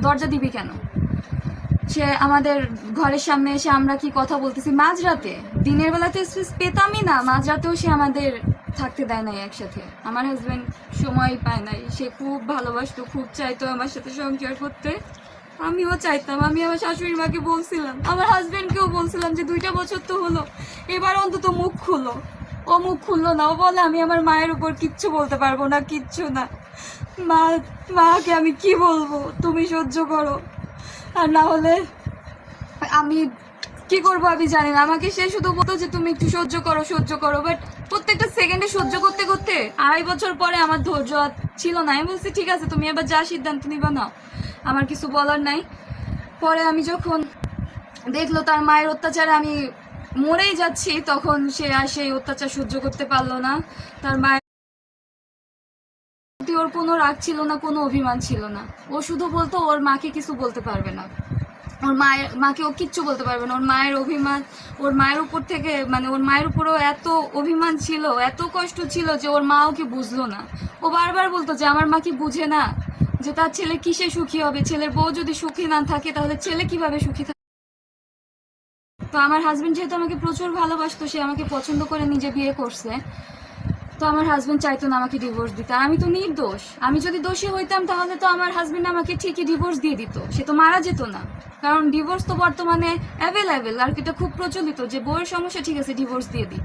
দরজা দিবি কেন? সে আমাদের ঘরের সামনে এসে আমরা কি কথা বলতেছি মাঝরাতে, দিনের বেলাতে স্পেস পেতামই না, মাঝরাতেও সে আমাদের থাকতে দেয় নাই একসাথে। আমার হাজব্যান্ড সময় পায় নাই, সে খুব ভালোবাসতো, খুব চাইতো আমার সাথে সংসার করতে, আমিও চাইতাম। আমি আমার শাশুড়ির মাকে বলছিলাম, আমার হাজব্যান্ডকেও বলছিলাম যে 2টা বছর তো হলো, এবার অন্তত মুখ খুলো। ও মুখ খুললো না, ও বলে আমি আমার মায়ের উপর কিচ্ছু বলতে পারবো না, কিচ্ছু না, মাকে আমি কি বলবো, তুমি সহ্য করো, আর না হলে আমি কি করবো আমি জানি না। আমাকে সে শুধু বলতো যে তুমি একটু সহ্য করো, সহ্য করো, বাট প্রত্যেকটা সেকেন্ডে সহ্য করতে করতে 2.5 বছর পরে আমার ধৈর্য ছিল না। আমি বলছি ঠিক আছে, তুমি এবার যা সিদ্ধান্ত নিবা নাও, আমার কিছু বলার নাই। পরে আমি যখন দেখলো তার মায়ের অত্যাচারে আমি মরেই যাচ্ছি, তখন সে আর সেই অত্যাচার সহ্য করতে পারলো না। তার মায়ের প্রতি ওর কোনো রাগ ছিল না, কোনো অভিমান ছিল না। ও শুধু বলতো ওর মাকে কিছু বলতে পারবে না, ওর মাকে ও কিচ্ছু বলতে পারবে না। ওর মায়ের অভিমান, ওর মায়ের উপর থেকে, মানে ওর মায়ের উপরও এত অভিমান ছিল, এত কষ্ট ছিল যে ওর মা ওকে বুঝলো না। ও বারবার বলতো যে আমার মা কি বুঝে না যে তার ছেলে কিসে সুখী হবে, ছেলের বউ যদি সুখী না থাকে তাহলে ছেলে কিভাবে সুখী থাকে। তো আমার হাজবেন্ড যেহেতু আমাকে প্রচুর ভালোবাসতো, সে আমাকে পছন্দ করে নিজে বিয়ে করছে, তো আমার হাজবেন্ড চাইতো না আমাকে ডিভোর্স দিতে। আমি তো নির্দোষ, আমি যদি দোষী হইতাম তাহলে তো আমার হাজবেন্ড আমাকে ঠিকই ডিভোর্স দিয়ে দিত, সে তো মারা যেত না। কারণ ডিভোর্স তো বর্তমানে অ্যাভেলেবেল, আর এটা খুব প্রচলিত যে বউয়ের সমস্যা, ঠিক আছে ডিভোর্স দিয়ে দিই।